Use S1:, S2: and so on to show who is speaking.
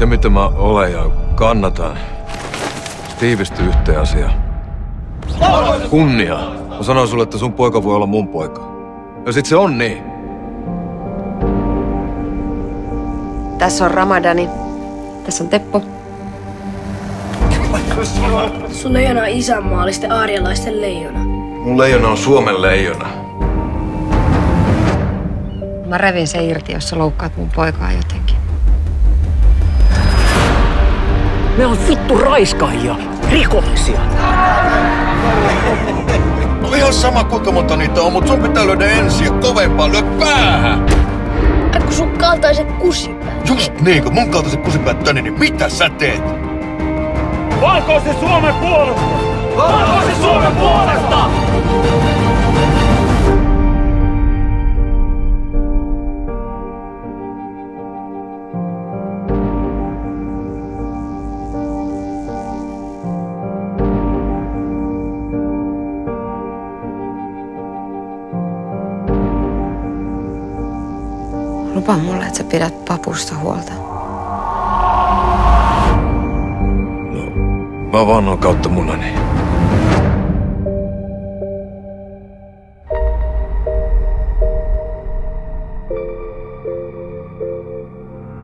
S1: Se, mitä mä olen ja kannatan, tiivistyy yhteen asiaan. Kunnia. Mä sanoin sulle, että sun poika voi olla mun poika. Ja sit se on niin.
S2: Tässä on Ramadani. Tässä on Teppo.
S3: Sun leijona on isänmaallisten aarialaisten leijona.
S1: Mun leijona on Suomen leijona.
S2: Mä revin se irti, jos sä loukkaat mun poikaa jotenkin.
S4: Me on vittu raiskaajia, rikollisia.
S5: No ihan sama kuinka monta niitä on, mutta sun pitää lyödä ensin ja kovempaa, lyö päähän!
S3: Kun sun kaltaiset kusipäät.
S5: Just niin, kun mun kaltaiset kusipäät tänne, niin mitä sä teet?
S4: Valkoisen Suomen puolesta! Valkoisen Suomen puolesta!
S2: Lupa mulle, että sä pidät papusta huolta.
S1: No, mä vaan oon kautta munani.